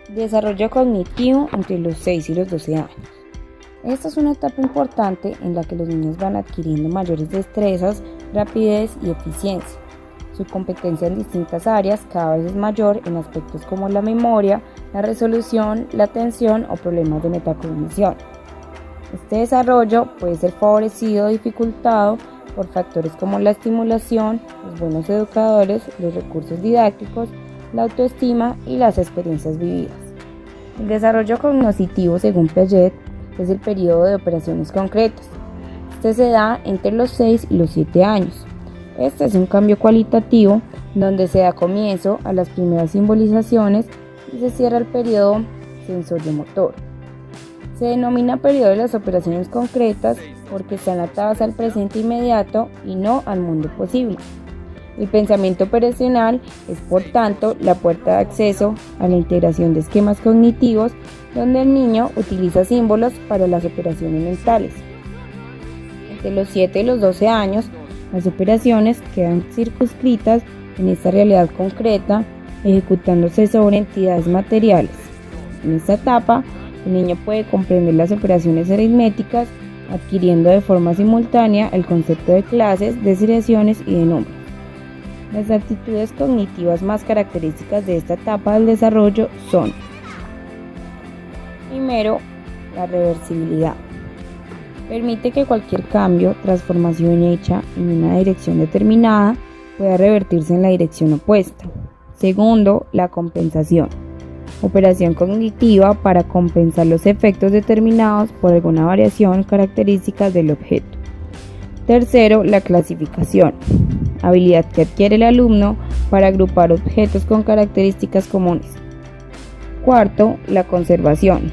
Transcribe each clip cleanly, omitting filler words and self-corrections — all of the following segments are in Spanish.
Desarrollo cognitivo entre los 6 y los 12 años. Esta es una etapa importante en la que los niños van adquiriendo mayores destrezas, rapidez y eficiencia. Su competencia en distintas áreas cada vez es mayor en aspectos como la memoria, la resolución, la atención o problemas de metacognición. Este desarrollo puede ser favorecido o dificultado por factores como la estimulación, los buenos educadores, los recursos didácticos, la autoestima y las experiencias vividas. El desarrollo cognitivo, según Piaget, es el periodo de operaciones concretas. Este se da entre los 6 y los 7 años. Este es un cambio cualitativo donde se da comienzo a las primeras simbolizaciones y se cierra el periodo sensorio-motor. Se denomina periodo de las operaciones concretas porque están atadas al presente inmediato y no al mundo posible. El pensamiento operacional es, por tanto, la puerta de acceso a la integración de esquemas cognitivos donde el niño utiliza símbolos para las operaciones mentales. Entre los 7 y los 12 años, las operaciones quedan circunscritas en esta realidad concreta, ejecutándose sobre entidades materiales. En esta etapa, el niño puede comprender las operaciones aritméticas, adquiriendo de forma simultánea el concepto de clases, de seriaciones y de números. Las actitudes cognitivas más características de esta etapa del desarrollo son: primero, la reversibilidad. Permite que cualquier cambio, transformación hecha en una dirección determinada pueda revertirse en la dirección opuesta. Segundo, la compensación. Operación cognitiva para compensar los efectos determinados por alguna variación característica del objeto. Tercero, la clasificación. Habilidad que adquiere el alumno para agrupar objetos con características comunes. Cuarto, la conservación.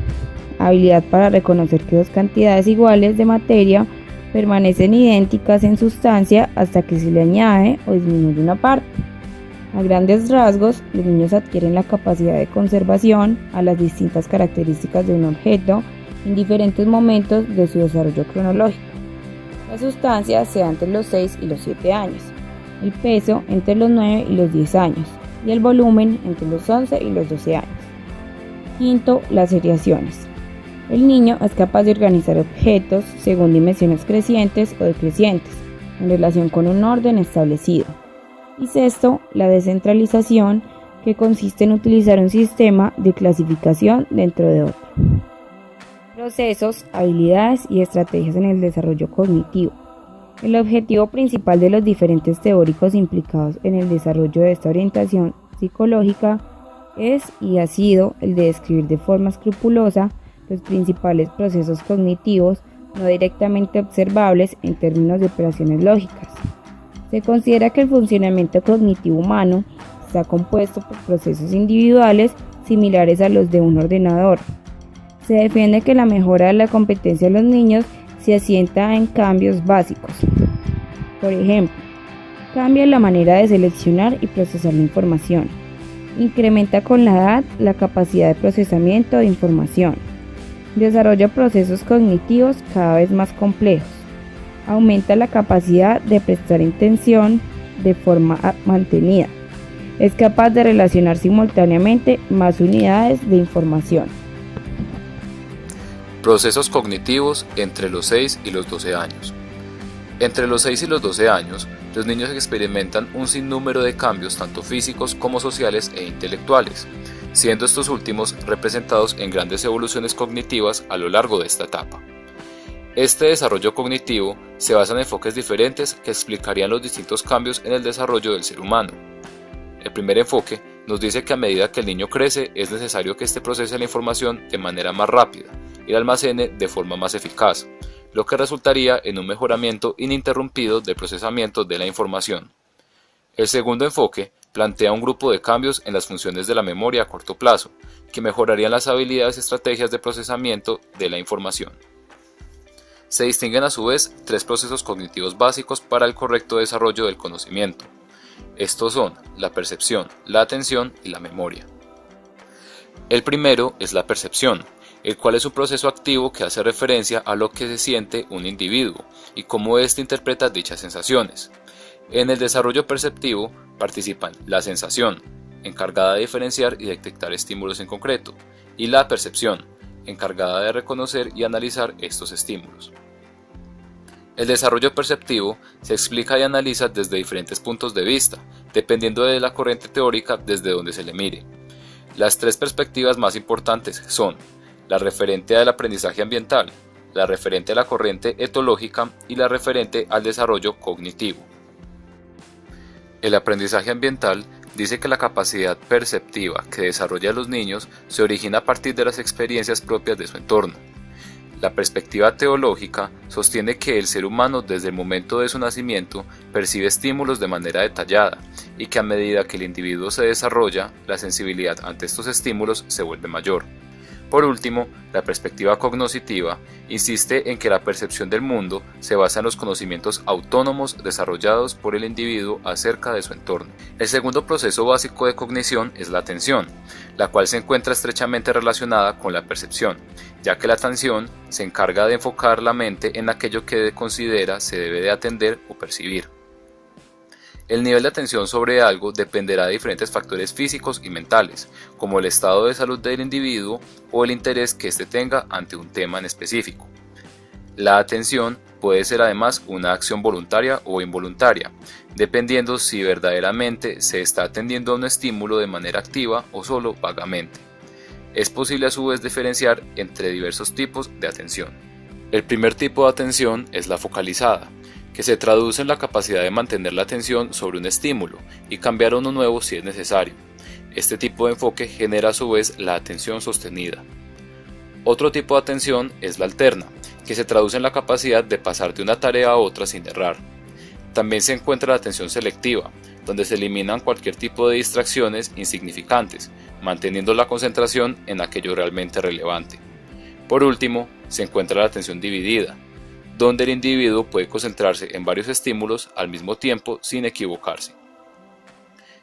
Habilidad para reconocer que dos cantidades iguales de materia permanecen idénticas en sustancia hasta que se le añade o disminuye una parte. A grandes rasgos, los niños adquieren la capacidad de conservación a las distintas características de un objeto en diferentes momentos de su desarrollo cronológico. La sustancia se da entre los 6 y los 7 años, el peso entre los 9 y los 10 años y el volumen entre los 11 y los 12 años. Quinto, las seriaciones. El niño es capaz de organizar objetos según dimensiones crecientes o decrecientes, en relación con un orden establecido. Y sexto, la descentralización, que consiste en utilizar un sistema de clasificación dentro de otro. Procesos, habilidades y estrategias en el desarrollo cognitivo. El objetivo principal de los diferentes teóricos implicados en el desarrollo de esta orientación psicológica es y ha sido el de describir de forma escrupulosa los principales procesos cognitivos no directamente observables en términos de operaciones lógicas. Se considera que el funcionamiento cognitivo humano está compuesto por procesos individuales similares a los de un ordenador. Se defiende que la mejora de la competencia de los niños se asienta en cambios básicos. Por ejemplo, cambia la manera de seleccionar y procesar la información. Incrementa con la edad la capacidad de procesamiento de información. Desarrolla procesos cognitivos cada vez más complejos. Aumenta la capacidad de prestar atención de forma mantenida. Es capaz de relacionar simultáneamente más unidades de información. Procesos cognitivos entre los 6 y los 12 años. Entre los 6 y los 12 años, los niños experimentan un sinnúmero de cambios tanto físicos como sociales e intelectuales, siendo estos últimos representados en grandes evoluciones cognitivas a lo largo de esta etapa. Este desarrollo cognitivo se basa en enfoques diferentes que explicarían los distintos cambios en el desarrollo del ser humano. El primer enfoque nos dice que a medida que el niño crece es necesario que éste procese la información de manera más rápida y la almacene de forma más eficaz, lo que resultaría en un mejoramiento ininterrumpido del procesamiento de la información. El segundo enfoque plantea un grupo de cambios en las funciones de la memoria a corto plazo, que mejorarían las habilidades y estrategias de procesamiento de la información. Se distinguen a su vez tres procesos cognitivos básicos para el correcto desarrollo del conocimiento. Estos son la percepción, la atención y la memoria. El primero es la percepción, el cual es un proceso activo que hace referencia a lo que se siente un individuo y cómo éste interpreta dichas sensaciones. En el desarrollo perceptivo participan la sensación, encargada de diferenciar y detectar estímulos en concreto, y la percepción, encargada de reconocer y analizar estos estímulos. El desarrollo perceptivo se explica y analiza desde diferentes puntos de vista, dependiendo de la corriente teórica desde donde se le mire. Las tres perspectivas más importantes son la referente al aprendizaje ambiental, la referente a la corriente etológica y la referente al desarrollo cognitivo. El aprendizaje ambiental dice que la capacidad perceptiva que desarrollan los niños se origina a partir de las experiencias propias de su entorno. La perspectiva teológica sostiene que el ser humano desde el momento de su nacimiento percibe estímulos de manera detallada y que a medida que el individuo se desarrolla, la sensibilidad ante estos estímulos se vuelve mayor. Por último, la perspectiva cognoscitiva insiste en que la percepción del mundo se basa en los conocimientos autónomos desarrollados por el individuo acerca de su entorno. El segundo proceso básico de cognición es la atención, la cual se encuentra estrechamente relacionada con la percepción, ya que la atención se encarga de enfocar la mente en aquello que considera se debe de atender o percibir. El nivel de atención sobre algo dependerá de diferentes factores físicos y mentales, como el estado de salud del individuo o el interés que éste tenga ante un tema en específico. La atención puede ser además una acción voluntaria o involuntaria, dependiendo si verdaderamente se está atendiendo a un estímulo de manera activa o solo vagamente. Es posible a su vez diferenciar entre diversos tipos de atención. El primer tipo de atención es la focalizada, que se traduce en la capacidad de mantener la atención sobre un estímulo y cambiar a uno nuevo si es necesario. Este tipo de enfoque genera a su vez la atención sostenida. Otro tipo de atención es la alterna, que se traduce en la capacidad de pasar de una tarea a otra sin errar. También se encuentra la atención selectiva, donde se eliminan cualquier tipo de distracciones insignificantes, manteniendo la concentración en aquello realmente relevante. Por último, se encuentra la atención dividida, donde el individuo puede concentrarse en varios estímulos al mismo tiempo sin equivocarse.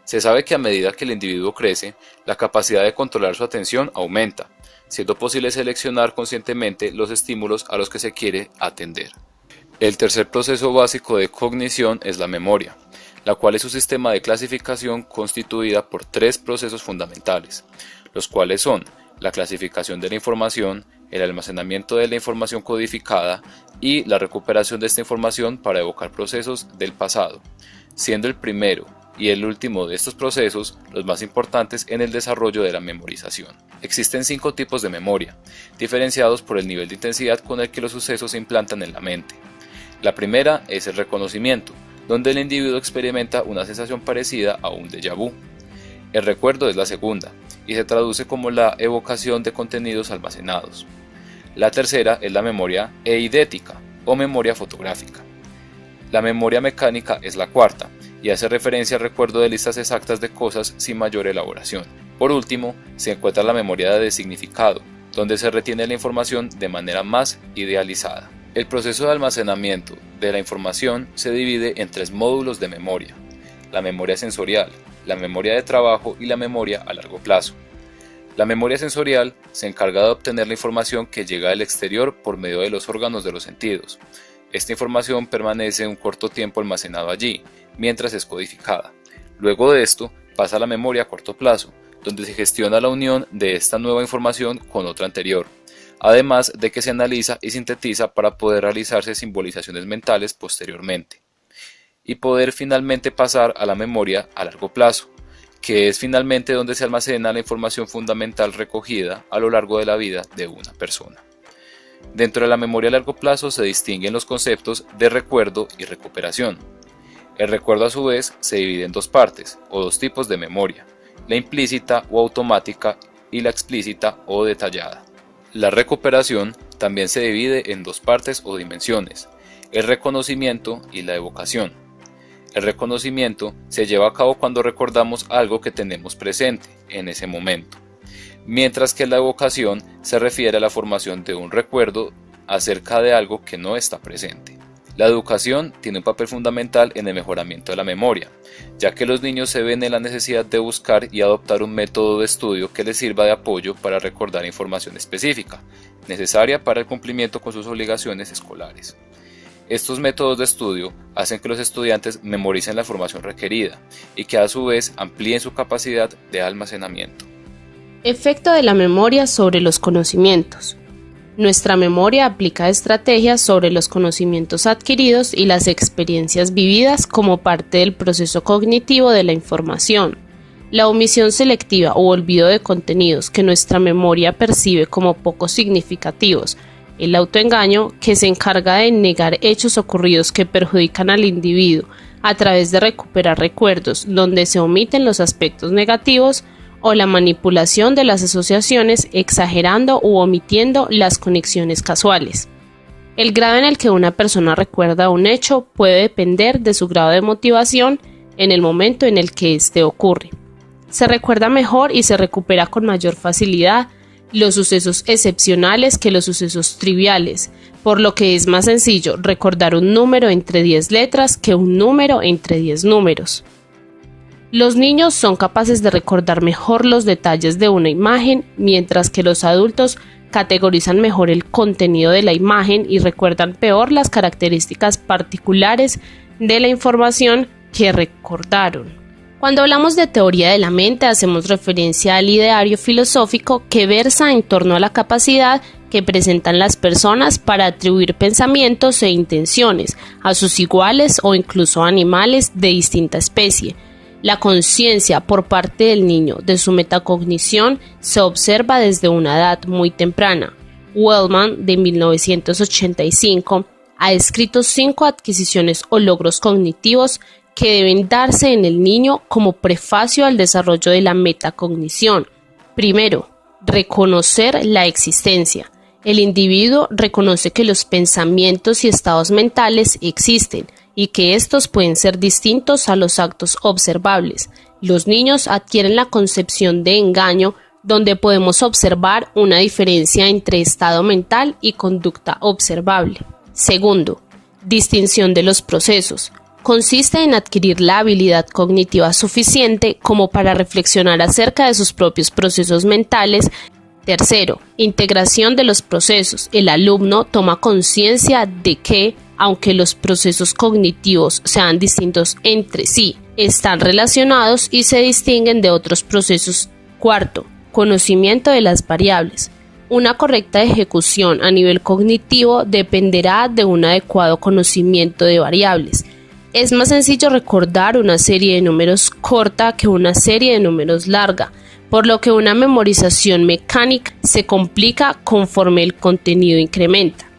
Se sabe que a medida que el individuo crece, la capacidad de controlar su atención aumenta, siendo posible seleccionar conscientemente los estímulos a los que se quiere atender. El tercer proceso básico de cognición es la memoria, la cual es un sistema de clasificación constituida por tres procesos fundamentales, los cuales son la clasificación de la información, el almacenamiento de la información codificada y la recuperación de esta información para evocar procesos del pasado, siendo el primero y el último de estos procesos los más importantes en el desarrollo de la memorización. Existen 5 tipos de memoria, diferenciados por el nivel de intensidad con el que los sucesos se implantan en la mente. La primera es el reconocimiento, donde el individuo experimenta una sensación parecida a un déjà vu. El recuerdo es la segunda, y se traduce como la evocación de contenidos almacenados. La tercera es la memoria eidética o memoria fotográfica. La memoria mecánica es la cuarta, y hace referencia al recuerdo de listas exactas de cosas sin mayor elaboración. Por último, se encuentra la memoria de significado, donde se retiene la información de manera más idealizada. El proceso de almacenamiento de la información se divide en 3 módulos de memoria: la memoria sensorial, la memoria de trabajo y la memoria a largo plazo. La memoria sensorial se encarga de obtener la información que llega del exterior por medio de los órganos de los sentidos. Esta información permanece un corto tiempo almacenado allí, mientras es codificada. Luego de esto, pasa a la memoria a corto plazo, donde se gestiona la unión de esta nueva información con otra anterior, además de que se analiza y sintetiza para poder realizarse simbolizaciones mentales posteriormente, y poder finalmente pasar a la memoria a largo plazo, que es finalmente donde se almacena la información fundamental recogida a lo largo de la vida de una persona. Dentro de la memoria a largo plazo se distinguen los conceptos de recuerdo y recuperación. El recuerdo a su vez se divide en 2 partes o 2 tipos de memoria: la implícita o automática y la explícita o detallada. La recuperación también se divide en 2 partes o dimensiones: el reconocimiento y la evocación. El reconocimiento se lleva a cabo cuando recordamos algo que tenemos presente en ese momento, mientras que la evocación se refiere a la formación de un recuerdo acerca de algo que no está presente. La educación tiene un papel fundamental en el mejoramiento de la memoria, ya que los niños se ven en la necesidad de buscar y adoptar un método de estudio que les sirva de apoyo para recordar información específica, necesaria para el cumplimiento con sus obligaciones escolares. Estos métodos de estudio hacen que los estudiantes memoricen la información requerida y que a su vez amplíen su capacidad de almacenamiento. Efecto de la memoria sobre los conocimientos. Nuestra memoria aplica estrategias sobre los conocimientos adquiridos y las experiencias vividas como parte del proceso cognitivo de la información. La omisión selectiva o olvido de contenidos que nuestra memoria percibe como poco significativos. El autoengaño, que se encarga de negar hechos ocurridos que perjudican al individuo a través de recuperar recuerdos donde se omiten los aspectos negativos, o la manipulación de las asociaciones exagerando u omitiendo las conexiones casuales. El grado en el que una persona recuerda un hecho puede depender de su grado de motivación en el momento en el que éste ocurre. Se recuerda mejor y se recupera con mayor facilidad los sucesos excepcionales que los sucesos triviales, por lo que es más sencillo recordar un número entre 10 letras que un número entre 10 números. Los niños son capaces de recordar mejor los detalles de una imagen, mientras que los adultos categorizan mejor el contenido de la imagen y recuerdan peor las características particulares de la información que recordaron. Cuando hablamos de teoría de la mente, hacemos referencia al ideario filosófico que versa en torno a la capacidad que presentan las personas para atribuir pensamientos e intenciones a sus iguales o incluso a animales de distinta especie. La conciencia por parte del niño de su metacognición se observa desde una edad muy temprana. Wellman, de 1985, ha escrito 5 adquisiciones o logros cognitivos que deben darse en el niño como prefacio al desarrollo de la metacognición. Primero, reconocer la existencia. El individuo reconoce que los pensamientos y estados mentales existen y que estos pueden ser distintos a los actos observables. Los niños adquieren la concepción de engaño, donde podemos observar una diferencia entre estado mental y conducta observable. Segundo, distinción de los procesos. Consiste en adquirir la habilidad cognitiva suficiente como para reflexionar acerca de sus propios procesos mentales. Tercero, integración de los procesos. El alumno toma conciencia de que, aunque los procesos cognitivos sean distintos entre sí, están relacionados y se distinguen de otros procesos. Cuarto, conocimiento de las variables. Una correcta ejecución a nivel cognitivo dependerá de un adecuado conocimiento de variables. Es más sencillo recordar una serie de números corta que una serie de números larga, por lo que una memorización mecánica se complica conforme el contenido incrementa.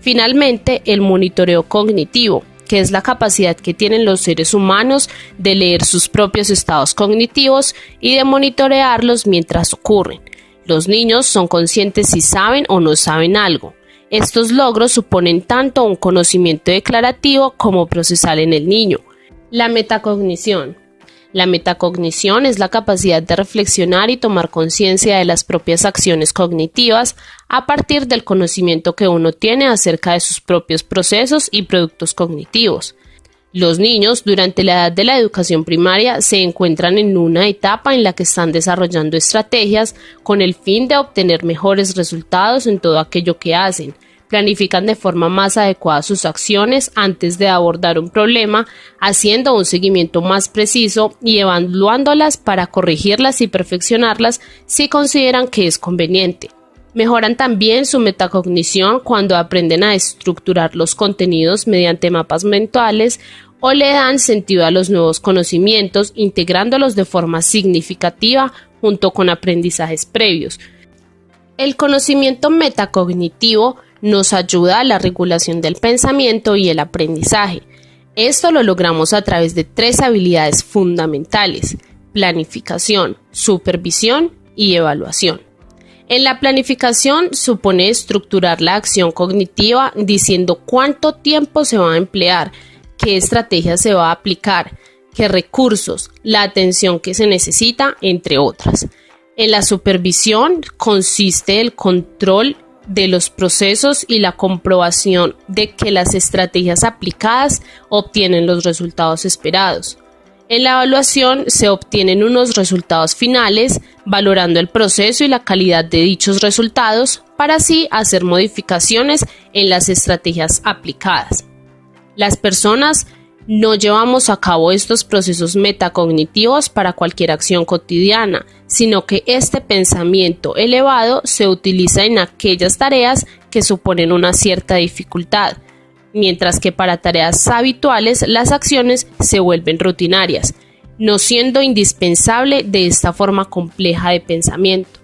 Finalmente, el monitoreo cognitivo, que es la capacidad que tienen los seres humanos de leer sus propios estados cognitivos y de monitorearlos mientras ocurren. Los niños son conscientes si saben o no saben algo. Estos logros suponen tanto un conocimiento declarativo como procesal en el niño. La metacognición. La metacognición es la capacidad de reflexionar y tomar conciencia de las propias acciones cognitivas a partir del conocimiento que uno tiene acerca de sus propios procesos y productos cognitivos. Los niños, durante la edad de la educación primaria, se encuentran en una etapa en la que están desarrollando estrategias con el fin de obtener mejores resultados en todo aquello que hacen. Planifican de forma más adecuada sus acciones antes de abordar un problema, haciendo un seguimiento más preciso y evaluándolas para corregirlas y perfeccionarlas si consideran que es conveniente. Mejoran también su metacognición cuando aprenden a estructurar los contenidos mediante mapas mentales o le dan sentido a los nuevos conocimientos, integrándolos de forma significativa junto con aprendizajes previos. El conocimiento metacognitivo nos ayuda a la regulación del pensamiento y el aprendizaje. Esto lo logramos a través de 3 habilidades fundamentales: planificación, supervisión y evaluación. En la planificación supone estructurar la acción cognitiva diciendo cuánto tiempo se va a emplear, qué estrategia se va a aplicar, qué recursos, la atención que se necesita, entre otras. En la supervisión consiste el control de los procesos y la comprobación de que las estrategias aplicadas obtienen los resultados esperados. En la evaluación se obtienen unos resultados finales, valorando el proceso y la calidad de dichos resultados, para así hacer modificaciones en las estrategias aplicadas. Las personas no llevamos a cabo estos procesos metacognitivos para cualquier acción cotidiana, sino que este pensamiento elevado se utiliza en aquellas tareas que suponen una cierta dificultad, mientras que para tareas habituales las acciones se vuelven rutinarias, no siendo indispensable de esta forma compleja de pensamiento.